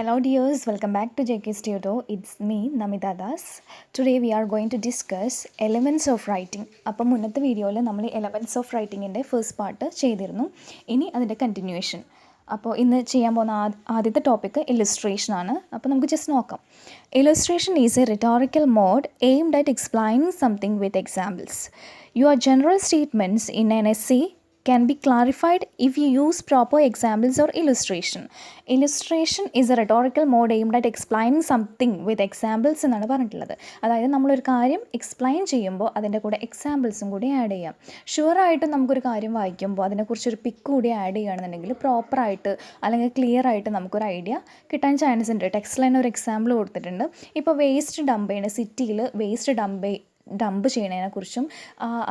Hello dears, welcome back to JK's Tuto. It's me, Namita Das. Today we are going to discuss elements of writing. അപ്പോൾ മുന്നത്തെ വീഡിയോയിൽ നമ്മൾ elements of writingൻ്റെ first part ചെയ്തിരുന്നു. ഇനി അതിൻ്റെ continuation. അപ്പോൾ ഇന്ന് ചെയ്യാൻ പോകുന്ന ആദ്യത്തെ ടോപ്പിക്ക് ഇല്ലുസ്ട്രേഷൻ ആണ്. അപ്പോൾ നമുക്ക് ജസ്റ്റ് നോക്കാം. Illustration is a rhetorical mode aimed at explaining something with examples. Your general statements in an essay can be clarified if you use proper examples or illustration. Illustration is a rhetorical mode aimed at explaining something with examples എന്നാണ് പറഞ്ഞിട്ടുള്ളത്. അതായത് നമ്മളൊരു കാര്യം explain ചെയ്യുമ്പോൾ അതിൻ്റെ കൂടെ എക്സാമ്പിൾസും കൂടി add ചെയ്യാം. ഷുവറായിട്ട് നമുക്കൊരു കാര്യം വായിക്കുമ്പോൾ അതിനെക്കുറിച്ചൊരു പിക്ക് കൂടി ആഡ് ചെയ്യുകയാണെന്നുണ്ടെങ്കിൽ പ്രോപ്പറായിട്ട് അല്ലെങ്കിൽ ക്ലിയർ ആയിട്ട് നമുക്കൊരു ഐഡിയ കിട്ടാൻ ചാൻസ് ഉണ്ട്. ടെക്സ്റ്റിൽ തന്നെ ഒരു എക്സാമ്പിൾ കൊടുത്തിട്ടുണ്ട്. ഇപ്പോൾ വേസ്റ്റ് ഡംപ് ചെയ്യണ സിറ്റിയിൽ വേസ്റ്റ് ഡംപ് ചെയ്യണതിനെക്കുറിച്ചും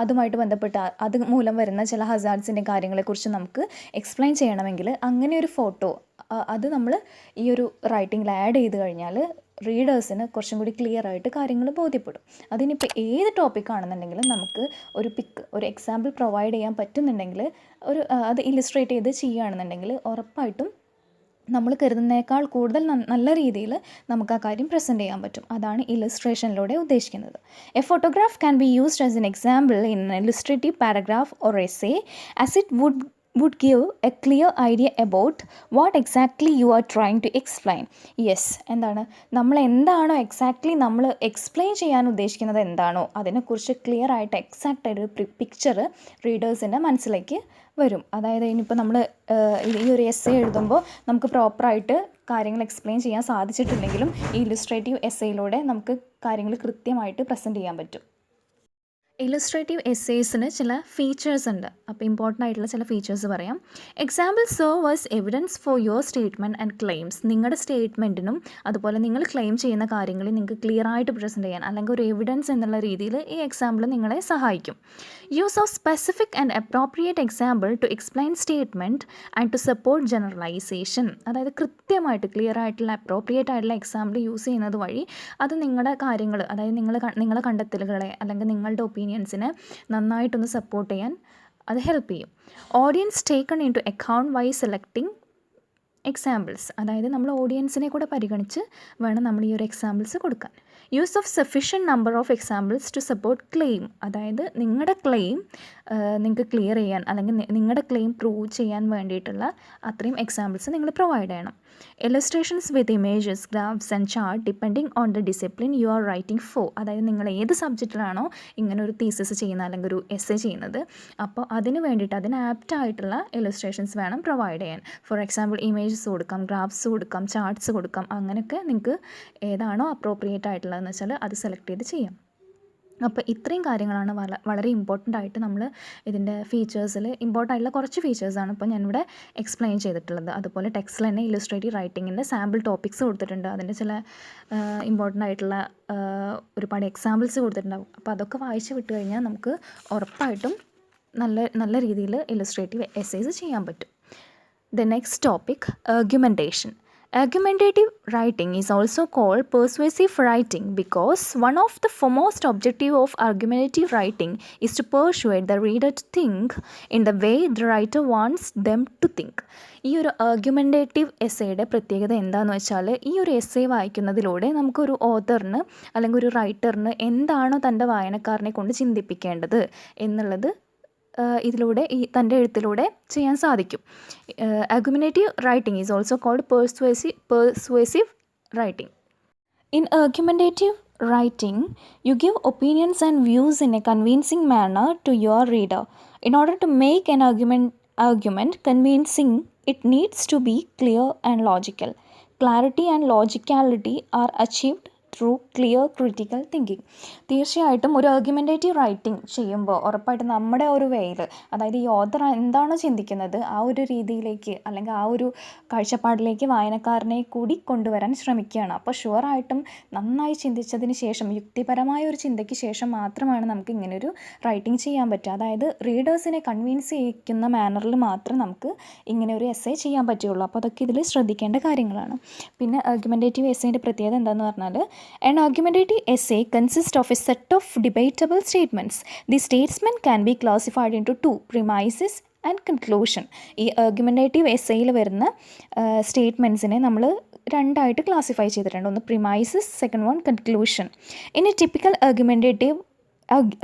അതുമായിട്ട് ബന്ധപ്പെട്ട് അത് മൂലം വരുന്ന ചില ഹസാർഡ്സിൻ്റെ കാര്യങ്ങളെക്കുറിച്ചും നമുക്ക് എക്സ്പ്ലെയിൻ ചെയ്യണമെങ്കിൽ അങ്ങനെ ഒരു ഫോട്ടോ അത് നമ്മൾ ഈ ഒരു റൈറ്റിങ്ങിൽ ആഡ് ചെയ്ത് കഴിഞ്ഞാൽ റീഡേഴ്സിന് കുറച്ചും കൂടി ക്ലിയർ ആയിട്ട് കാര്യങ്ങൾ ബോധ്യപ്പെടും. അതിനിപ്പോൾ ഏത് ടോപ്പിക്കാണെന്നുണ്ടെങ്കിലും നമുക്ക് ഒരു പിക്ക് ഒരു എക്സാമ്പിൾ പ്രൊവൈഡ് ചെയ്യാൻ പറ്റുന്നുണ്ടെങ്കിൽ അത് ഇല്ലുസ്ട്രേറ്റ് ചെയ്ത് ചെയ്യുകയാണെന്നുണ്ടെങ്കിൽ ഉറപ്പായിട്ടും നമ്മൾ കരുതുന്നതിനേക്കാൾ കൂടുതൽ നല്ല രീതിയിൽ നമുക്ക് ആ കാര്യം പ്രസൻറ്റ് ചെയ്യാൻ പറ്റും. അതാണ് ഇല്ലുസ്ട്രേഷനിലൂടെ ഉദ്ദേശിക്കുന്നത്. A photograph can be used as an example in illustrative paragraph or essay as it would give a clear idea about what exactly you are trying to explain. Yes, എന്താണ് നമ്മൾ എന്താണോ എക്സാക്ട്ലി നമ്മൾ explain ചെയ്യാൻ ഉദ്ദേശിക്കുന്നത് എന്താണോ അതിനെക്കുറിച്ച് clear ആയിട്ട് exact ആയിട്ട് ഒരു പിക്ചർ റീഡേഴ്സിൻ്റെ മനസ്സിലേക്ക് വരും. അതായത് ഇനിയിപ്പോൾ നമ്മൾ ഈ ഒരു എസ്സേ എഴുതുമ്പോൾ നമുക്ക് പ്രോപ്പറായിട്ട് കാര്യങ്ങൾ എക്സ്പ്ലെയിൻ ചെയ്യാൻ സാധിച്ചിട്ടില്ലെങ്കിലും ഈ ഇല്ലുസ്ട്രേറ്റീവ് എസ്സേയിലൂടെ നമുക്ക് കാര്യങ്ങൾ കൃത്യമായിട്ട് പ്രസൻറ്റ് ചെയ്യാൻ പറ്റും. ഇല്ലുസ്ട്രേറ്റീവ് എസ്സേസിന് ചില ഫീച്ചേഴ്സ് ഉണ്ട്. അപ്പോൾ ഇമ്പോർട്ടൻ്റ് ആയിട്ടുള്ള ചില ഫീച്ചേഴ്സ് പറയാം. Example serve as evidence for your statement and claims. നിങ്ങളുടെ സ്റ്റേറ്റ്മെൻറ്റിനും അതുപോലെ നിങ്ങൾ ക്ലെയിം ചെയ്യുന്ന കാര്യങ്ങൾ നിങ്ങൾക്ക് ക്ലിയർ ആയിട്ട് പ്രസൻറ്റ് ചെയ്യാൻ അല്ലെങ്കിൽ ഒരു എവിഡൻസ് എന്നുള്ള രീതിയിൽ ഈ എക്സാമ്പിൾ നിങ്ങളെ സഹായിക്കും. Use of specific and appropriate example to explain statement and to support generalisation. അതായത് കൃത്യമായിട്ട് ക്ലിയർ ആയിട്ടുള്ള അപ്രോപ്രിയേറ്റ് ആയിട്ടുള്ള എക്സാമ്പിൾ യൂസ് ചെയ്യുന്നത് വഴി അത് നിങ്ങളുടെ കാര്യങ്ങൾ അതായത് നിങ്ങളുടെ കണ്ടെത്തലുകളെ അല്ലെങ്കിൽ നിങ്ങളുടെ ഒപ്പീനിയൻസിനെ നന്നായിട്ടൊന്ന് സപ്പോർട്ട് ചെയ്യാൻ അത് ഹെൽപ്പ് ചെയ്യും. Audience taken in to account while selecting examples. അതായത് നമ്മൾ ഓഡിയൻസിനെ കൂടെ പരിഗണിച്ച് വേണം നമ്മൾ ഈ ഒരു എക്സാമ്പിൾസ് കൊടുക്കാൻ. Use of sufficient number of examples to support claim. അതായത് നിങ്ങളുടെ ക്ലെയിം നിങ്ങൾക്ക് ക്ലിയർ ചെയ്യാൻ അല്ലെങ്കിൽ നിങ്ങളുടെ ക്ലെയിം പ്രൂവ് ചെയ്യാൻ വേണ്ടിയിട്ടുള്ള അത്രയും എക്സാമ്പിൾസ് നിങ്ങൾ പ്രൊവൈഡ് ചെയ്യണം. Illustrations with images graphs and chart depending on the discipline you are writing for. അതായത് നിങ്ങൾ ഏത് സബ്ജക്റ്റിലാണോ ഇങ്ങനെ ഒരു തീസിസ് ചെയ്യുന്നത് അല്ലെങ്കിൽ ഒരു എസ്സേ ചെയ്യുന്നത് അപ്പോൾ അതിന് വേണ്ടിയിട്ട് അതിന് ആപ്റ്റായിട്ടുള്ള ഇല്ലസ്ട്രേഷൻസ് വേണം പ്രൊവൈഡ് ചെയ്യാൻ. ഫോർ എക്സാമ്പിൾ ഇമേജസ് കൊടുക്കാം, ഗ്രാഫ്സ് കൊടുക്കാം, ചാർട്ട്സ് കൊടുക്കാം. അങ്ങനെയൊക്കെ നിങ്ങൾക്ക് ഏതാണോ അപ്രോപ്രിയേറ്റ് ആയിട്ടുള്ളതെന്ന് വെച്ചാൽ അത് സെലക്ട് ചെയ്ത് ചെയ്യാം. അപ്പോൾ ഇത്രയും കാര്യങ്ങളാണ് വളരെ ഇമ്പോർട്ടൻ്റ് ആയിട്ട് നമ്മൾ ഇതിൻ്റെ ഫീച്ചേഴ്സിൽ ഇമ്പോർട്ടൻ്റ് ആയിട്ടുള്ള കുറച്ച് ഫീച്ചേഴ്സാണ് ഇപ്പോൾ ഞാനിവിടെ എക്സ്പ്ലെയിൻ ചെയ്തിട്ടുള്ളത്. അതുപോലെ ടെക്സ്റ്റിൽ തന്നെ ഇല്ലുസ്ട്രേറ്റീവ് റൈറ്റിങ്ങിൻ്റെ സാമ്പിൾ ടോപ്പിക്സ് കൊടുത്തിട്ടുണ്ട്. അതിൻ്റെ ചില ഇമ്പോർട്ടൻ്റ് ആയിട്ടുള്ള ഒരുപാട് എക്സാമ്പിൾസ് കൊടുത്തിട്ടുണ്ടാകും. അപ്പോൾ അതൊക്കെ വായിച്ച് വിട്ട് കഴിഞ്ഞാൽ നമുക്ക് ഉറപ്പായിട്ടും നല്ല രീതിയിൽ ഇല്ലുസ്ട്രേറ്റീവ് എസ്സേസ് ചെയ്യാൻ പറ്റും. The next topic, argumentation. Argumentative writing is also called persuasive writing because one of the foremost objective of argumentative writing is to persuade the reader to think in the way the writer wants them to think. ഈ ഒരു argumentative എസ്സേയുടെ പ്രത്യേകത എന്താണെന്ന് വെച്ചാൽ ഈ ഒരു essay വായിക്കുന്നതിലൂടെ നമുക്കൊരു ഓതറിന് അല്ലെങ്കിൽ ഒരു റൈറ്ററിന് എന്താണോ തൻ്റെ വായനക്കാരനെ കൊണ്ട് ചിന്തിപ്പിക്കേണ്ടത് എന്നുള്ളത് ഇതിലൂടെ തൻ്റെ എഴുത്തിലൂടെ ചെയ്യാൻ സാധിക്കും. Argumentative writing is also called persuasive writing. In argumentative writing, you give opinions and views in a convincing manner to your reader. In order to make an argument convincing, it needs to be clear and logical. Clarity and logicality are achieved through clear critical thinking. തീർച്ചയായിട്ടും ഒരു argumentative writing ചെയ്യുമ്പോൾ ഉറപ്പായിട്ടും നമ്മുടെ ഒരു വേയിൽ അതായത് ഈ author എന്താണോ ചിന്തിക്കുന്നത് ആ ഒരു രീതിയിലേക്ക് അല്ലെങ്കിൽ ആ ഒരു കാഴ്ചപ്പാടിലേക്ക് വായനക്കാരനെ കൂടി കൊണ്ടുവരാൻ ശ്രമിക്കുകയാണ്. അപ്പോൾ ഷുവറായിട്ടും നന്നായി ചിന്തിച്ചതിന് ശേഷം യുക്തിപരമായ ഒരു ചിന്തയ്ക്ക് ശേഷം മാത്രമാണ് നമുക്ക് ഇങ്ങനൊരു റൈറ്റിംഗ് ചെയ്യാൻ പറ്റുക. അതായത് റീഡേഴ്സിനെ കൺവിൻസ് ചെയ്യിക്കുന്ന മാനറിൽ മാത്രം നമുക്ക് ഇങ്ങനെ ഒരു എസ്സേ ചെയ്യാൻ പറ്റുകയുള്ളൂ. അപ്പോൾ അതൊക്കെ ഇതിൽ ശ്രദ്ധിക്കേണ്ട കാര്യങ്ങളാണ്. പിന്നെ ആർഗ്യുമെൻറ്റേറ്റീവ് എസ്സേൻ്റെ പ്രത്യേകത എന്താണെന്ന് പറഞ്ഞാൽ an argumentative essay consists of a set of debatable statements. The statement can be classified into two: premises and conclusion. ഈ ആർഗ്യുമെൻറ്റേറ്റീവ് എസ്സേയിൽ വരുന്ന സ്റ്റേറ്റ്മെൻറ്റ്സിനെ നമ്മൾ രണ്ടായിട്ട് ക്ലാസിഫൈ ചെയ്തിട്ടുണ്ട്. ഒന്ന് premises, second one conclusion. In A typical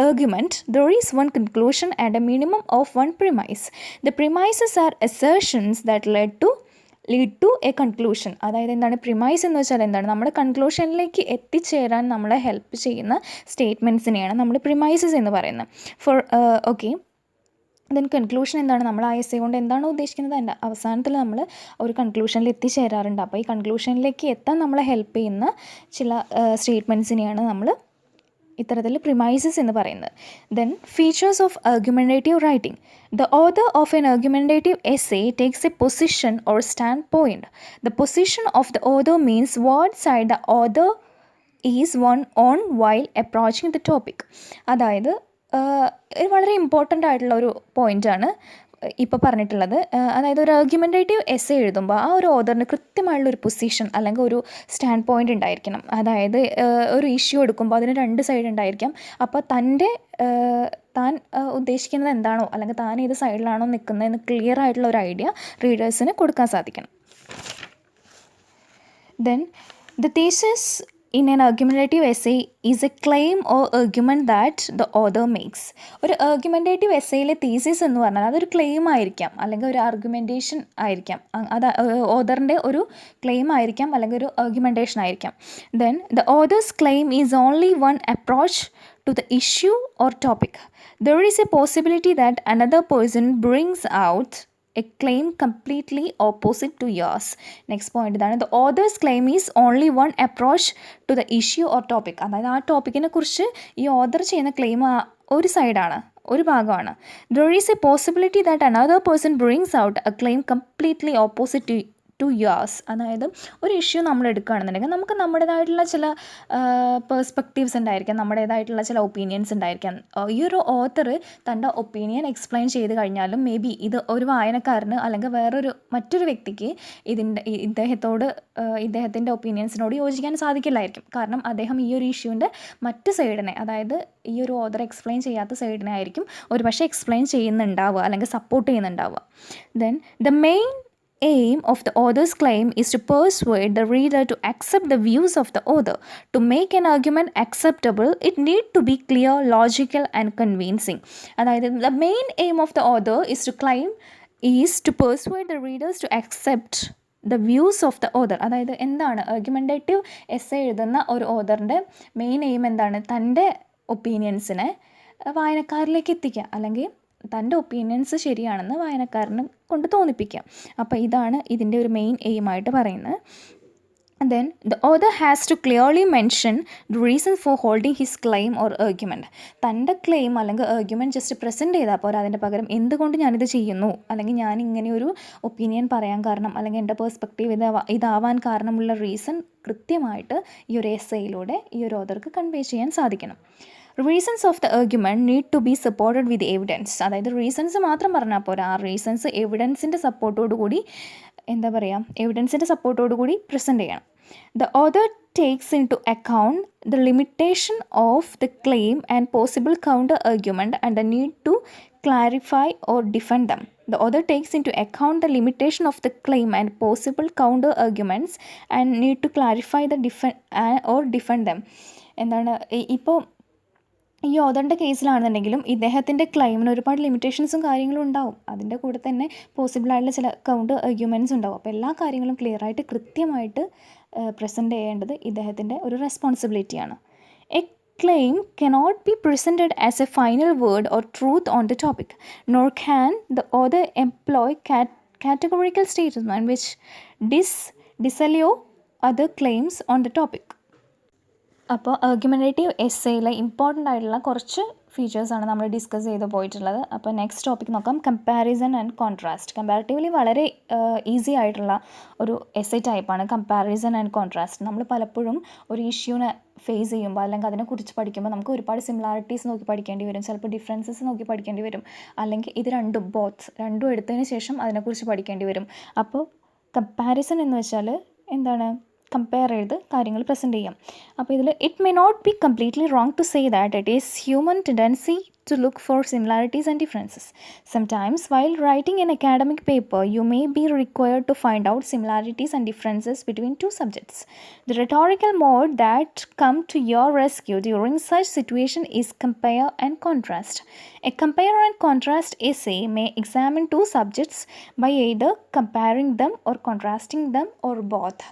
argument, there is one conclusion and a minimum of one premise. The premises are assertions that lead to a conclusion. അതായത് എന്താണ് premise എന്ന് വെച്ചാൽ എന്താണ്, നമ്മുടെ കൺക്ലൂഷനിലേക്ക് എത്തിച്ചേരാൻ നമ്മളെ ഹെൽപ്പ് ചെയ്യുന്ന സ്റ്റേറ്റ്മെൻറ്റ്സിനെയാണ് നമ്മൾ പ്രിമൈസസ് എന്ന് പറയുന്നത്. ഓക്കെ, ദെൻ കൺക്ലൂഷൻ എന്താണ്, നമ്മൾ ആ എസ്സേ കൊണ്ട് എന്താണോ ഉദ്ദേശിക്കുന്നത് അതിൻ്റെ അവസാനത്തിൽ നമ്മൾ ഒരു കൺക്ലൂഷനിൽ എത്തിച്ചേരാറുണ്ട്. അപ്പോൾ ഈ കൺക്ലൂഷനിലേക്ക് എത്താൻ നമ്മളെ ഹെൽപ്പ് ചെയ്യുന്ന ചില സ്റ്റേറ്റ്മെൻറ്റ്സിനെയാണ് നമ്മൾ ഇത്തരത്തിൽ പ്രിമൈസസ് എന്ന് പറയുന്നത്. Then features of argumentative writing. The author of N argumentative essay takes A position or stand point. The position of the author means what side the author is on while approaching the topic. അതായത് ഇത് വളരെ important ആയിട്ടുള്ള ഒരു പോയിൻ്റാണ് ഇപ്പോൾ പറഞ്ഞിട്ടുള്ളത്. അതായത് ഒരു ആർഗ്യുമെൻറ്റേറ്റീവ് എസ്സേ എഴുതുമ്പോൾ ആ ഒരു ഓതറിന് കൃത്യമായുള്ളൊരു പൊസിഷൻ അല്ലെങ്കിൽ ഒരു സ്റ്റാൻഡ് പോയിൻ്റ് ഉണ്ടായിരിക്കണം. അതായത് ഒരു ഇഷ്യൂ എടുക്കുമ്പോൾ അതിന് രണ്ട് സൈഡ് ഉണ്ടായിരിക്കാം. അപ്പോൾ താൻ ഉദ്ദേശിക്കുന്നത് എന്താണോ അല്ലെങ്കിൽ താൻ ഏത് സൈഡിലാണോ നിൽക്കുന്നതെന്ന് ക്ലിയർ ആയിട്ടുള്ള ഒരു ഐഡിയ റീഡേഴ്സിന് കൊടുക്കാൻ സാധിക്കണം. Then the thesis in an argumentative essay is a claim or argument that the author makes. ഒരു ആർഗ്യുമെൻറ്റേറ്റീവ് എസ്സേയിലെ തീസിസ് എന്ന് പറഞ്ഞാൽ അതൊരു ക്ലെയിം ആയിരിക്കാം അല്ലെങ്കിൽ ഒരു ആർഗ്യുമെൻറ്റേഷൻ ആയിരിക്കാം. അത് ഓതറിൻ്റെ ഒരു ക്ലെയിം ആയിരിക്കാം അല്ലെങ്കിൽ ഒരു ആർഗ്യുമെൻറ്റേഷൻ ആയിരിക്കാം. Then the authors claim is only one approach to the issue or topic. There is a possibility that another person brings out a claim completely opposite to yours. Next point ഇതാണ്, the author's claim is only one approach to the issue or topic. അതായത് ആ ടോപ്പിക്കിനെ കുറിച്ച് ഈ author ചെയ്യുന്ന claim ഒരു സൈഡാണ്, ഒരു ഭാഗമാണ്. There is a possibility that another person brings out a claim completely opposite to yours. അതായത് ഒരു ഇഷ്യൂ നമ്മൾ എടുക്കുകയാണെന്നുണ്ടെങ്കിൽ നമുക്ക് നമ്മുടേതായിട്ടുള്ള ചില പേഴ്സ്പെക്റ്റീവ്സ് ഉണ്ടായിരിക്കാം, നമ്മുടേതായിട്ടുള്ള ചില ഒപ്പീനിയൻസ് ഉണ്ടായിരിക്കാം. ഈ ഒരു ഓത്തർ തൻ്റെ ഒപ്പീനിയൻ എക്സ്പ്ലെയിൻ ചെയ്ത് കഴിഞ്ഞാലും മേ ബി ഇത് ഒരു വായനക്കാരന് അല്ലെങ്കിൽ മറ്റൊരു വ്യക്തിക്ക് ഇദ്ദേഹത്തിൻ്റെ ഒപ്പീനിയൻസിനോട് യോജിക്കാൻ സാധിക്കില്ലായിരിക്കും. കാരണം അദ്ദേഹം ഈ ഒരു ഇഷ്യൂവിൻ്റെ മറ്റ് സൈഡിനെ, അതായത് ഈ ഒരു ഓതർ എക്സ്പ്ലെയിൻ ചെയ്യാത്ത സൈഡിനെ ആയിരിക്കും ഒരു പക്ഷേ എക്സ്പ്ലെയിൻ ചെയ്യുന്നുണ്ടാവുക അല്ലെങ്കിൽ സപ്പോർട്ട് ചെയ്യുന്നുണ്ടാവുക. Then the main aim of the author's claim is to persuade the reader to accept the views of the author. To make an argument acceptable, it need to be clear, logical and convincing. അതായത് the main aim of the author is to persuade the readers to accept the views of the author. അതായത് എന്താണ് argumentative essay എഴുതുന്ന ഒരു ഓതറിൻ്റെ main aim എന്താണ്, തൻ്റെ ഒപ്പീനിയൻസിനെ വായനക്കാരിലേക്ക് എത്തിക്കുക അല്ലെങ്കിൽ തൻ്റെ ഒപ്പീനിയൻസ് ശരിയാണെന്ന് വായനക്കാരനെ കൊണ്ട് തോന്നിപ്പിക്കാം. അപ്പോൾ ഇതാണ് ഇതിൻ്റെ ഒരു മെയിൻ എയിമായിട്ട് പറയുന്നത്. Then the author has to clearly mention the reason for holding his claim or argument. തൻ്റെ ക്ലെയിം അല്ലെങ്കിൽ ആർഗ്യുമെൻറ്റ് ജസ്റ്റ് പ്രസൻറ്റ് ചെയ്താൽ പോരാ, അതിൻ്റെ പകരം എന്തുകൊണ്ട് ഞാനിത് ചെയ്യുന്നു അല്ലെങ്കിൽ ഞാൻ ഇങ്ങനെ ഒരു ഒപ്പീനിയൻ പറയാൻ കാരണം അല്ലെങ്കിൽ എൻ്റെ പേഴ്സ്പെക്റ്റീവ് ഇതാവാൻ കാരണമുള്ള റീസൺ കൃത്യമായിട്ട് ഈ ഒരു എസ്സേയിലൂടെ ഈ ഒരു ഓതർക്ക് കൺവേ ചെയ്യാൻ സാധിക്കണം. Reasons of the argument need to be supported with evidence. അതായത് റീസൺസ് മാത്രം പറഞ്ഞാൽ പോരാ, ആ റീസൺസ് എവിഡൻസിൻ്റെ സപ്പോർട്ടോടുകൂടി പ്രസൻറ്റ് ചെയ്യണം. The author takes into account the limitation of the claim and possible counter argument and the need to clarify or defend them. The author takes into account the limitation of the claim and possible counter arguments and need to clarify or defend them. എന്താണ് ഇപ്പോൾ ഈ ഓതറിൻ്റെ കേസിലാണെന്നുണ്ടെങ്കിലും ഇദ്ദേഹത്തിൻ്റെ ക്ലെയിമിന് ഒരുപാട് ലിമിറ്റേഷൻസും കാര്യങ്ങളും ഉണ്ടാവും. അതിൻ്റെ കൂടെ തന്നെ പോസിബിളായിട്ടുള്ള ചില കൗണ്ടർ ആർഗ്യുമെൻറ്റ്സ് ഉണ്ടാവും. അപ്പോൾ എല്ലാ കാര്യങ്ങളും ക്ലിയറായിട്ട് കൃത്യമായിട്ട് പ്രസൻറ്റ് ചെയ്യേണ്ടത് ഇദ്ദേഹത്തിൻ്റെ ഒരു റെസ്പോൺസിബിലിറ്റിയാണ്. A claim cannot be presented as a final word or truth on the topic, nor can the author employ categorical statements which disallow other claims on the topic. അപ്പോൾ ആർഗ്യുമെൻറ്റേറ്റീവ് എസ്സേയിലെ ഇമ്പോർട്ടൻ്റ് ആയിട്ടുള്ള കുറച്ച് ഫീച്ചേഴ്സാണ് നമ്മൾ discuss ചെയ്ത് പോയിട്ടുള്ളത്. അപ്പോൾ next topic നോക്കാം, comparison and contrast. Comparatively വളരെ easy ആയിട്ടുള്ള ഒരു എസ്സേ ടൈപ്പാണ് കമ്പാരിസൺ ആൻഡ് കോൺട്രാസ്റ്റ്. നമ്മൾ പലപ്പോഴും ഒരു ഇഷ്യൂനെ ഫേസ് ചെയ്യുമ്പോൾ അല്ലെങ്കിൽ അതിനെക്കുറിച്ച് പഠിക്കുമ്പോൾ നമുക്ക് ഒരുപാട് സിമിലാരിറ്റീസ് നോക്കി പഠിക്കേണ്ടി വരും, ചിലപ്പോൾ ഡിഫറൻസസ് നോക്കി പഠിക്കേണ്ടി വരും, അല്ലെങ്കിൽ ഇത് രണ്ടും എടുത്തതിന് ശേഷം അതിനെക്കുറിച്ച് പഠിക്കേണ്ടി വരും. അപ്പോൾ കമ്പാരിസൺ എന്ന് വെച്ചാൽ എന്താണ്, കമ്പയർ ചെയ്ത് കാര്യങ്ങൾ പ്രസൻറ്റ് ചെയ്യാം. അപ്പോൾ ഇതിൽ it may not be completely wrong to say that it is human tendency to look for similarities and differences. Sometimes, while writing an academic paper, you may be required to find out similarities and differences between two subjects. The rhetorical mode that come to your rescue during such situation is compare and contrast. A compare and contrast essay may examine two subjects by either comparing them or contrasting them or both.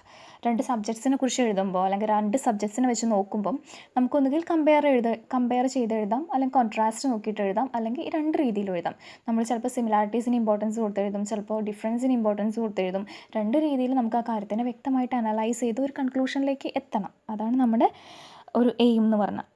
രണ്ട് സബ്ജക്ട്സിനെ കുറിച്ച് എഴുതുമ്പോൾ അല്ലെങ്കിൽ രണ്ട് സബ്ജക്ട്സിനെ വെച്ച് നോക്കുമ്പം നമുക്കൊന്നുകിൽ compare ചെയ്ത് എഴുതാം, അല്ലെങ്കിൽ കോൺട്രാസ്റ്റ് നോക്കിയിട്ട് എഴുതാം, അല്ലെങ്കിൽ ഈ രണ്ട് രീതിയിലും എഴുതാം. നമ്മൾ ചിലപ്പോൾ സിമിലാരിറ്റീസിന് ഇമ്പോർട്ടൻസ് കൊടുത്തെഴുതും, ചിലപ്പോൾ ഡിഫറൻസിന് ഇമ്പോർട്ടൻസ് കൊടുത്തെഴുതും. രണ്ട് രീതിയിൽ നമുക്ക് ആ കാര്യത്തിനെ വ്യക്തമായിട്ട് അനലൈസ് ചെയ്ത് ഒരു കൺക്ലൂഷനിലേക്ക് എത്തണം. അതാണ് നമ്മുടെ ഒരു എയിം എന്ന് പറഞ്ഞാൽ.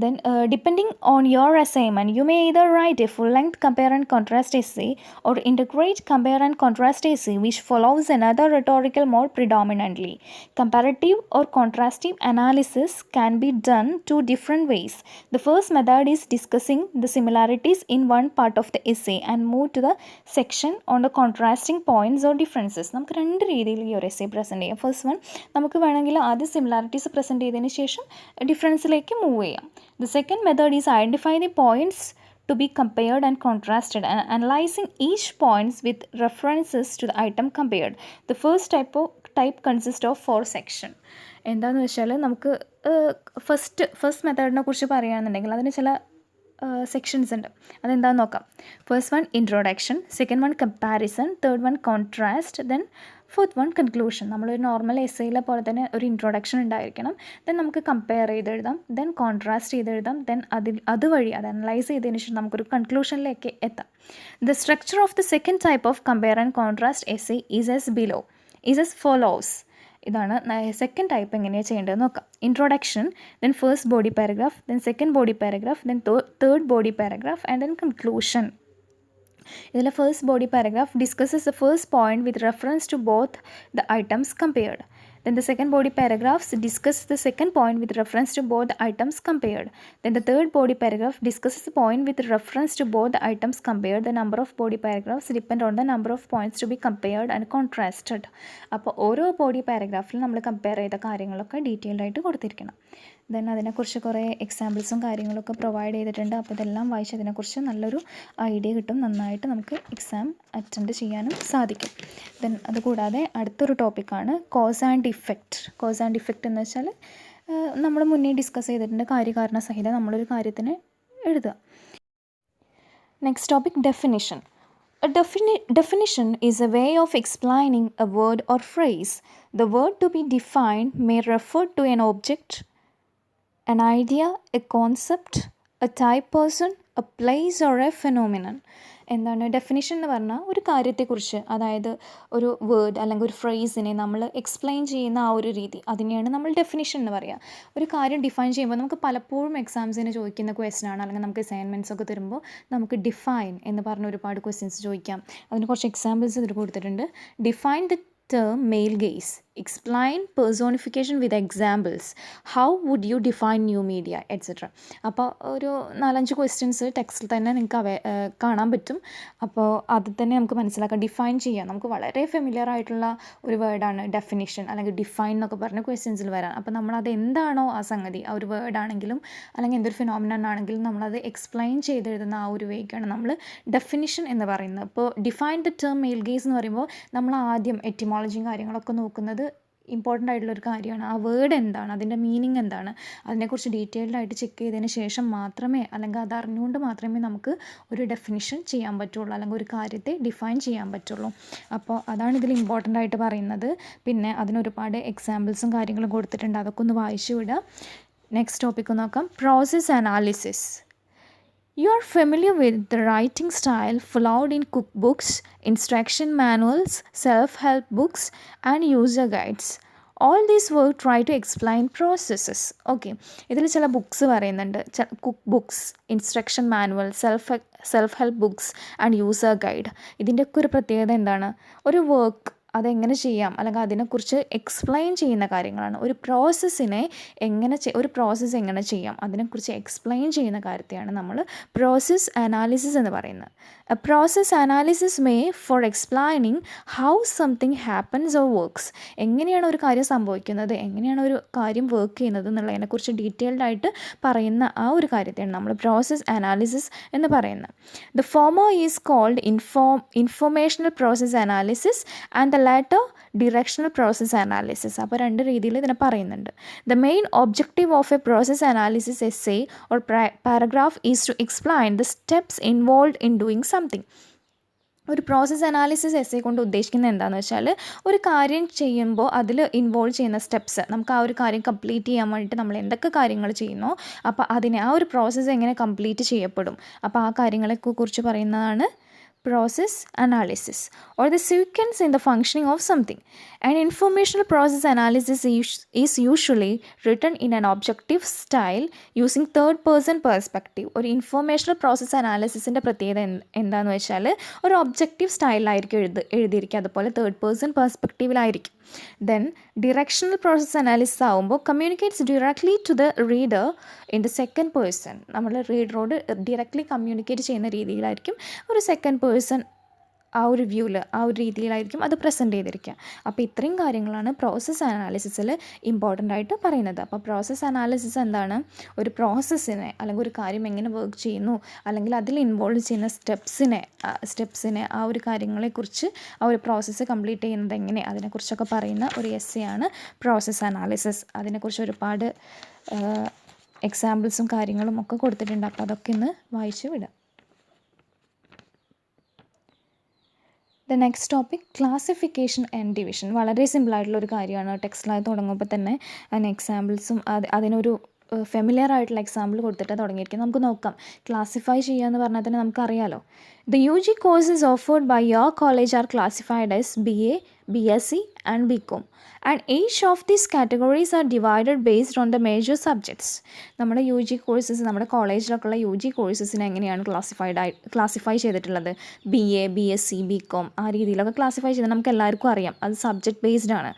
Then, depending on your assignment, you may either write a full-length compare and contrast essay or integrate compare and contrast essay, which follows another rhetorical mode predominantly. Comparative or contrastive analysis can be done two different ways. The first method is discussing the similarities in one part of the essay and move to the section on the contrasting points or differences. നമുക്ക് രണ്ട് രീതിയിൽ ഈ ഒരു essay present ചെയ്യാം. First one, നമുക്ക് വേണമെങ്കിൽ ആദ്യം similarities present ചെയ്തതിന് ശേഷം ഡിഫറൻസിലേക്ക് മൂവ് ചെയ്യാം. The second method is identify the points to be compared and contrasted and analyzing each points with references to the item compared. The first type consists of 4 sections. എന്താണെന്ന് വെച്ചാൽ നമുക്ക് first മെത്തേഡിനെ കുറിച്ച് പറയുകയാണെന്നുണ്ടെങ്കിൽ അതിന് ചില സെക്ഷൻസ് ഉണ്ട്. അതെന്താണെന്ന് നോക്കാം. First one introduction, second one comparison, third one contrast, then fourth one conclusion. നമ്മളൊരു നോർമൽ എസ്സേയിലെ പോലെ തന്നെ ഒരു ഇൻട്രൊഡക്ഷൻ ഉണ്ടായിരിക്കണം. ദെൻ നമുക്ക് കമ്പയർ ചെയ്തെഴുതാം, ദെൻ കോൺട്രാസ്റ്റ് ചെയ്തെഴുതാം, ദെൻ അതുവഴി അത് അനലൈസ് ചെയ്തതിന് ശേഷം നമുക്കൊരു കൺക്ലൂഷനിലേക്ക് എത്താം. The structure of the second type of compare and contrast essay is as follows. ഇതാണ് സെക്കൻഡ് ടൈപ്പ് എങ്ങനെയാണ് ചെയ്യേണ്ടതെന്ന് നോക്കാം. Introduction, then first body paragraph, then second body paragraph, then third body paragraph and then conclusion. ഇതിൽ first body paragraph discusses the first point with reference to both the items compared. Then the second body paragraphs discuss the second point with reference to both the items compared. Then the third body paragraph discusses the point with reference to both the items compared. The number of body paragraphs depend on the number of points to be compared and contrasted. അപ്പോൾ ഓരോ body പാരഗ്രാഫിൽ നമ്മൾ compare ചെയ്ത കാര്യങ്ങളൊക്കെ detailed ആയിട്ട് കൊടുത്തിരിക്കണം. Then അതിനെക്കുറിച്ച് കുറേ എക്സാമ്പിൾസും കാര്യങ്ങളൊക്കെ provide ചെയ്തിട്ടുണ്ട്. അപ്പോൾ ഇതെല്ലാം വായിച്ച് അതിനെക്കുറിച്ച് നല്ലൊരു ഐഡിയ കിട്ടും. നന്നായിട്ട് നമുക്ക് എക്സാം അറ്റൻഡ് ചെയ്യാനും സാധിക്കും. ദെൻ അതുകൂടാതെ അടുത്തൊരു ടോപ്പിക്കാണ് cause and effect. Cause and effect എന്ന് വെച്ചാൽ നമ്മൾ മുന്നേ ഡിസ്കസ് ചെയ്തിട്ടുണ്ട്. കാര്യകാരണ സഹിതം നമ്മളൊരു കാര്യത്തിന് എഴുതുക. Next topic definition. A definition is a way of explaining a word or phrase. The word to be defined may refer to an object, an idea, a concept, a type person, a place or a phenomenon. എന്താണ് definition എന്ന് പറഞ്ഞാൽ ഒരു കാര്യത്തെക്കുറിച്ച്, അതായത് ഒരു word അല്ലെങ്കിൽ ഒരു ഫ്രേസിനെ നമ്മൾ എക്സ്പ്ലെയിൻ ചെയ്യുന്ന ആ ഒരു രീതി, അതിനെയാണ് നമ്മൾ ഡെഫിനിഷൻ എന്ന് പറയുക. ഒരു കാര്യം ഡിഫൈൻ ചെയ്യുമ്പോൾ നമുക്ക് പലപ്പോഴും എക്സാംസിന് ചോദിക്കുന്ന ക്വസ്റ്റ്യനാണ്, അല്ലെങ്കിൽ നമുക്ക് അസൈൻമെൻറ്റ്സ് ഒക്കെ തരുമ്പോൾ നമുക്ക് ഡിഫൈൻ എന്ന് പറഞ്ഞ ഒരുപാട് ക്വസ്റ്റ്യൻസ് ചോദിക്കാം. അതിന് കുറച്ച് എക്സാമ്പിൾസ് ഇതിൽ കൊടുത്തിട്ടുണ്ട്. Define the term male gaze. Explain personification with examples. How would you define new media, etc. അപ്പോൾ ഒരു 4-5 ക്വസ്റ്റ്യൻസ് ടെക്സ്റ്റിൽ തന്നെ നിങ്ങൾക്ക് കാണാൻ പറ്റും. അപ്പോൾ അത് തന്നെ നമുക്ക് മനസ്സിലാക്കാം. ഡിഫൈൻ ചെയ്യാം. നമുക്ക് വളരെ ഫെമിലിയർ ആയിട്ടുള്ള ഒരു വേർഡാണ് ഡെഫിനിഷൻ അല്ലെങ്കിൽ ഡിഫൈൻ എന്നൊക്കെ പറഞ്ഞ ക്വസ്റ്റ്യൻസിൽ വരാൻ. അപ്പോൾ നമ്മളത് എന്താണോ ആ സംഗതി, ആ ഒരു വേർഡാണെങ്കിലും അല്ലെങ്കിൽ എന്തൊരു ഫിനോമിനൻ ആണെങ്കിലും നമ്മളത് എക്സ്പ്ലെയിൻ ചെയ്തെഴുതുന്ന ആ ഒരു വേക്കാണ് നമ്മൾ ഡെഫിനിഷൻ എന്ന് പറയുന്നത്. ഇപ്പോൾ define the term male gaze എന്ന് പറയുമ്പോൾ നമ്മൾ ആദ്യം എറ്റിമോളജിയും കാര്യങ്ങളൊക്കെ നോക്കുന്നത് ഇമ്പോർട്ടൻ്റ് ആയിട്ടുള്ളൊരു കാര്യമാണ്. ആ വേർഡ് എന്താണ്, അതിൻ്റെ മീനിങ് എന്താണ്, അതിനെക്കുറിച്ച് ഡീറ്റെയിൽഡ് ആയിട്ട് ചെക്ക് ചെയ്തതിന് ശേഷം മാത്രമേ, അല്ലെങ്കിൽ അത് അറിഞ്ഞുകൊണ്ട് മാത്രമേ നമുക്ക് ഒരു ഡെഫിനിഷൻ ചെയ്യാൻ പറ്റുള്ളൂ, അല്ലെങ്കിൽ ഒരു കാര്യത്തെ ഡിഫൈൻ ചെയ്യാൻ പറ്റുള്ളൂ. അപ്പോൾ അതാണ് ഇതിൽ ഇമ്പോർട്ടൻ്റ് ആയിട്ട് പറയുന്നത്. പിന്നെ അതിനൊരുപാട് എക്സാമ്പിൾസും കാര്യങ്ങളും കൊടുത്തിട്ടുണ്ട്, അതൊക്കെ ഒന്ന് വായിച്ചു വിടുക. നെക്സ്റ്റ് ടോപ്പിക്ക് നോക്കാം. Process analysis. You are familiar with the writing style followed in cookbooks, instruction manuals, self-help books, and user guides. All these work try to explain processes. Okay, ഇതിൽ ചില ബുക്സ് പറയുന്നുണ്ട്. Cook books, instruction manual, self help books and user guide. ഇതിൻ്റെയൊക്കെ ഒരു പ്രത്യേകത എന്താണ്? ഒരു work അതെങ്ങനെ ചെയ്യാം അല്ലെങ്കിൽ അതിനെക്കുറിച്ച് എക്സ്പ്ലെയിൻ ചെയ്യുന്ന കാര്യങ്ങളാണ്. ഒരു പ്രോസസ്സിനെ ഒരു പ്രോസസ്സ് എങ്ങനെ ചെയ്യാം അതിനെക്കുറിച്ച് എക്സ്പ്ലെയിൻ ചെയ്യുന്ന കാര്യത്തെയാണ് നമ്മൾ പ്രോസസ് അനാലിസിസ് എന്ന് പറയുന്നത്. A process analysis may for explaining how something happens or works. എങ്ങനെയാണ് ഒരു കാര്യം സംഭവിക്കുന്നത്, എങ്ങനെയാണ് ഒരു കാര്യം വർക്ക് ചെയ്യുന്നത് എന്നുള്ളതിനെക്കുറിച്ച് ഡീറ്റെയിൽഡ് ആയിട്ട് പറയുന്ന ആ ഒരു കാര്യത്തെയാണ് നമ്മൾ പ്രോസസ് അനാലിസിസ് എന്ന് പറയുന്നത്. The former is called informational process analysis and the latter directional process analysis. അപ്പോൾ രണ്ട് രീതിയിൽ ഇതിനെ പറയുന്നുണ്ട്. The main objective of a process analysis essay or paragraph is to explain the steps involved in doing something. ഒരു process analysis essay കൊണ്ട് ഉദ്ദേശിക്കുന്നത് എന്താണെന്ന് വെച്ചാൽ ഒരു കാര്യം ചെയ്യുമ്പോൾ അതിൽ ഇൻവോൾവ് ചെയ്യുന്ന സ്റ്റെപ്സ്, നമുക്ക് ആ ഒരു കാര്യം കംപ്ലീറ്റ് ചെയ്യാൻ വേണ്ടിയിട്ട് നമ്മൾ എന്തൊക്കെ കാര്യങ്ങൾ ചെയ്യുന്നോ അപ്പോൾ അതിനെ ആ ഒരു പ്രോസസ്സ് എങ്ങനെ കംപ്ലീറ്റ് ചെയ്യപ്പെടും, അപ്പോൾ ആ കാര്യങ്ങളെക്കുറിച്ച് കുറിച്ച് പറയുന്നതാണ് process analysis or the sequence in the functioning of something. An informational process analysis is usually written in an objective style using third person perspective. ഒരു ഇൻഫോർമേഷണൽ പ്രോസസ് അനാലിസിസിൻ്റെ പ്രത്യേകത എന്താണെന്ന് വെച്ചാൽ ഒരു ഒബ്ജക്റ്റീവ് സ്റ്റൈലിലായിരിക്കും എഴുതിയിരിക്കുക, അതുപോലെ തേർഡ് പേഴ്സൺ പെർസ്പെക്റ്റീവിലായിരിക്കും. ദെൻ ഡിറക്ഷണൽ പ്രോസസ് അനാലിസിസ് ആകുമ്പോൾ communicates directly to the reader in the second person. നമ്മൾ റീഡറോട് ഡയറക്ട്ലി കമ്മ്യൂണിക്കേറ്റ് ചെയ്യുന്ന രീതിയിലായിരിക്കും ഒരു സെക്കൻഡ് പേഴ്സൺ ആ ഒരു വ്യൂവിൽ ആ ഒരു രീതിയിലായിരിക്കും അത് പ്രസൻറ്റ് ചെയ്തിരിക്കുക. അപ്പോൾ ഇത്രയും കാര്യങ്ങളാണ് പ്രോസസ്സ് അനാലിസിസിൽ ഇമ്പോർട്ടൻ്റ് ആയിട്ട് പറയുന്നത്. അപ്പോൾ പ്രോസസ്സ് അനാലിസിസ് എന്താണ്, ഒരു പ്രോസസ്സിനെ അല്ലെങ്കിൽ ഒരു കാര്യം എങ്ങനെ വർക്ക് ചെയ്യുന്നു അല്ലെങ്കിൽ അതിൽ ഇൻവോൾവ് ചെയ്യുന്ന സ്റ്റെപ്സിനെ ആ ഒരു കാര്യങ്ങളെക്കുറിച്ച് ആ ഒരു പ്രോസസ്സ് കംപ്ലീറ്റ് ചെയ്യുന്നത് എങ്ങനെ അതിനെക്കുറിച്ചൊക്കെ പറയുന്ന ഒരു എസ്സേ ആണ് പ്രോസസ്സ് അനാലിസിസ്. അതിനെക്കുറിച്ച് ഒരുപാട് എക്സാമ്പിൾസും കാര്യങ്ങളും ഒക്കെ കൊടുത്തിട്ടുണ്ട്. അപ്പോൾ അതൊക്കെ ഇന്ന് വായിച്ച് വിടാം. The next topic classification and division. വളരെ സിമ്പിളായിട്ടുള്ളൊരു കാര്യമാണ്. ടെക്സ്റ്റിലായി തുടങ്ങുമ്പോൾ തന്നെ അതിന് എക്സാമ്പിൾസും അതിനൊരു ഫെമിലിയർ ആയിട്ടുള്ള എക്സാമ്പിൾ കൊടുത്തിട്ട് തുടങ്ങിയിരിക്കുന്നത്. നമുക്ക് നോക്കാം. ക്ലാസിഫൈ ചെയ്യുക എന്ന് പറഞ്ഞാൽ തന്നെ നമുക്കറിയാലോ. The UG courses offered by your college are classified as BA, BSc and BCom and each of these categories are divided based on the major subjects. നമ്മുടെ UG കോഴ്സസ് നമ്മുടെ കോളേജിലൊക്കെയുള്ള UG കോഴ്സസിനെ എങ്ങനെയാണ് ക്ലാസിഫൈ ചെയ്തിട്ടുള്ളത്? BA, BSc, BCom ആ രീതിയിലൊക്കെ classify ചെയ്ത് നമുക്ക് എല്ലാവർക്കും അറിയാം. അത് സബ്ജക്റ്റ് ബേസ്ഡ് ആണ്.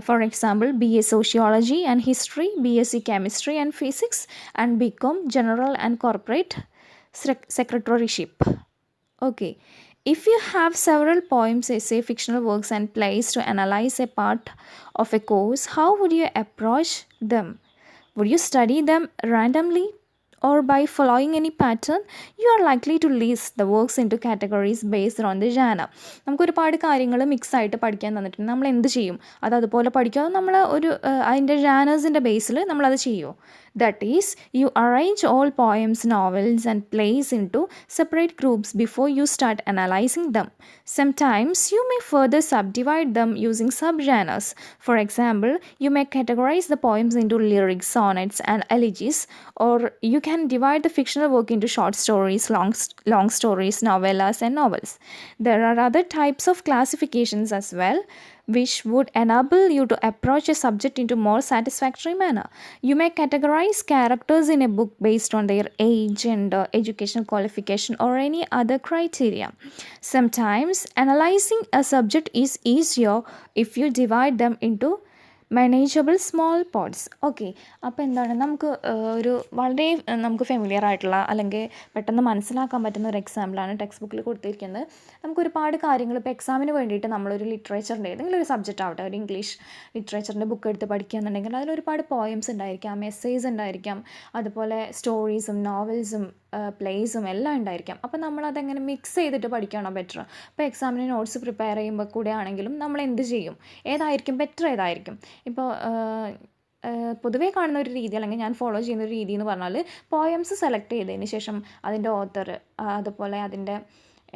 For example, BA Sociology and History, BSc Chemistry and Physics and BCom General and Corporate Secretaryship. Okay. If you have several poems, essay, fictional works and plays to analyze a part of a course, how would you approach them? Would you study them randomly or by following any pattern? You are likely to list the works into categories based on the genre. നമുക്ക് ഒരുപാട് കാര്യങ്ങൾ mix ആയിട്ട് പഠിക്കാൻ തന്നിട്ടുണ്ട്. നമ്മൾ എന്ത് ചെയ്യും? അതുപോലെ പഠിക്കാതെ നമ്മൾ അതിൻ്റെ ജാനേഴ്സിൻ്റെ ബേസിൽ നമ്മളത് ചെയ്യുമോ? That is, you arrange all poems, novels and plays into separate groups before you start analyzing them. Sometimes you may further subdivide them using subgenres. For example, you may categorize the poems into lyrics, sonnets and elegies, or you can divide the fictional work into short stories, long stories, novellas and novels. There are other types of classifications as well, which would enable you to approach a subject into more satisfactory manner. You may categorize characters in a book based on their age, gender, educational qualification or any other criteria. Sometimes analyzing a subject is easier if you divide them into manageable small pots. Okay, അപ്പോൾ എന്താണ് നമുക്ക് വളരെ നമുക്ക് familiar ആയിട്ടുള്ള അല്ലെങ്കിൽ പെട്ടെന്ന് മനസ്സിലാക്കാൻ പറ്റുന്ന ഒരു എക്സാമ്പിളാണ് ടെക്സ്റ്റ് ബുക്കിൽ കൊടുത്തിരിക്കുന്നത്. നമുക്ക് ഒരുപാട് കാര്യങ്ങൾ ഇപ്പോൾ എക്സാമിന് വേണ്ടിയിട്ട് നമ്മളൊരു ലിറ്ററേച്ചറിൻ്റെ ഏതെങ്കിലും ഒരു സബ്ജക്റ്റ് ആവട്ടെ, ഒരു ഇംഗ്ലീഷ് ലിറ്ററേച്ചറിൻ്റെ ബുക്ക് എടുത്ത് പഠിക്കുകയെന്നുണ്ടെങ്കിൽ അതിലൊരുപാട് പോയംസ് ഉണ്ടായിരിക്കാം, എസ്സേസ് ഉണ്ടായിരിക്കാം, അതുപോലെ സ്റ്റോറീസും നോവൽസും പ്ലേസും എല്ലാം ഉണ്ടായിരിക്കാം. അപ്പോൾ നമ്മളതെങ്ങനെ മിക്സ് ചെയ്തിട്ട് പഠിക്കുകയാണോ ബെറ്റർ? അപ്പോൾ എക്സാമിന് നോട്ട്സ് പ്രിപ്പയർ ചെയ്യുമ്പോൾ കൂടെ ആണെങ്കിലും നമ്മൾ എന്ത് ചെയ്യും? ഏതായിരിക്കും ബെറ്റർ? ഏതായിരിക്കും? ഇപ്പോൾ പൊതുവേ കാണുന്ന ഒരു രീതി അല്ലെങ്കിൽ ഞാൻ ഫോളോ ചെയ്യുന്ന ഒരു രീതി എന്ന് പറഞ്ഞാൽ പോയംസ് സെലക്ട് ചെയ്തതിന് ശേഷം അതിൻ്റെ ഓത്തർ, അതുപോലെ അതിൻ്റെ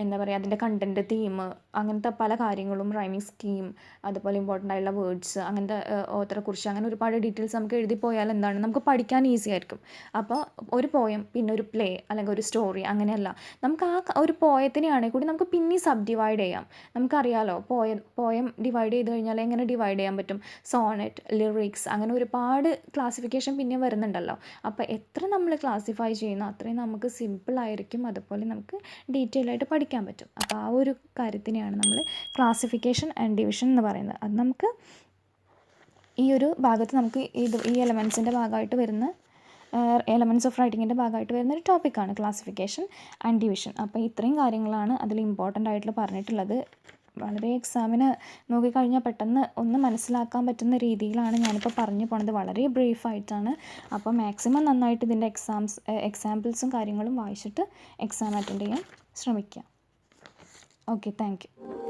എന്താ പറയുക, അതിൻ്റെ കണ്ടൻറ്റ്, തീം, അങ്ങനത്തെ പല കാര്യങ്ങളും, റൈമിങ് സ്കീം, അതുപോലെ ഇമ്പോർട്ടൻ്റ് ആയിട്ടുള്ള വേർഡ്സ്, അങ്ങനത്തെ ഓത്തറെ കുറിച്ച് അങ്ങനെ ഒരുപാട് ഡീറ്റെയിൽസ് നമുക്ക് എഴുതി പോയാൽ എന്താണ് നമുക്ക് പഠിക്കാൻ ഈസി ആയിരിക്കും. അപ്പോൾ ഒരു പോയം പിന്നെ ഒരു പ്ലേ അല്ലെങ്കിൽ ഒരു സ്റ്റോറി അങ്ങനെയല്ല, നമുക്ക് ആ ഒരു പോയത്തിനെയാണെങ്കിൽ കൂടി നമുക്ക് പിന്നെ സബ് ഡിവൈഡ് ചെയ്യാം. നമുക്കറിയാലോ പോയം ഡിവൈഡ് ചെയ്ത് കഴിഞ്ഞാൽ എങ്ങനെ ഡിവൈഡ് ചെയ്യാൻ പറ്റും? സോണറ്റ്, ലിറിക്സ്, അങ്ങനെ ഒരുപാട് ക്ലാസിഫിക്കേഷൻ പിന്നെ വരുന്നുണ്ടല്ലോ. അപ്പോൾ എത്ര നമ്മൾ ക്ലാസിഫൈ ചെയ്യുന്നു അത്രയും നമുക്ക് സിമ്പിളായിരിക്കും, അതുപോലെ നമുക്ക് ഡീറ്റെയിൽ ആയിട്ട് പഠിക്കാം. പഠിക്കാൻ പറ്റും. അപ്പോൾ ആ ഒരു കാര്യത്തിനെയാണ് നമ്മൾ ക്ലാസിഫിക്കേഷൻ ആൻഡ് ഡിവിഷൻ എന്ന് പറയുന്നത്. അത് നമുക്ക് ഈ ഒരു ഭാഗത്ത് നമുക്ക് ഈ എലമെൻസിൻ്റെ ഭാഗമായിട്ട് വരുന്ന എലമെൻറ്റ്സ് ഓഫ് റൈറ്റിങ്ങിൻ്റെ ഭാഗമായിട്ട് വരുന്ന ഒരു ടോപ്പിക്കാണ് ക്ലാസിഫിക്കേഷൻ ആൻഡ് ഡിവിഷൻ. അപ്പോൾ ഇത്രയും കാര്യങ്ങളാണ് അതിൽ ഇമ്പോർട്ടൻ്റ് ആയിട്ട് പറഞ്ഞിട്ടുള്ളത്. വളരെ എക്സാമിന് നോക്കിക്കഴിഞ്ഞാൽ പെട്ടെന്ന് ഒന്ന് മനസ്സിലാക്കാൻ പറ്റുന്ന രീതിയിലാണ് ഞാനിപ്പോൾ പറഞ്ഞു പോണത്. വളരെ ബ്രീഫായിട്ടാണ്. അപ്പോൾ മാക്സിമം നന്നായിട്ട് ഇതിൻ്റെ എക്സാമ്പിൾസും കാര്യങ്ങളും വായിച്ചിട്ട് എക്സാം അറ്റൻഡ് ചെയ്യാൻ ശ്രമിക്കുക. Okay, thank you.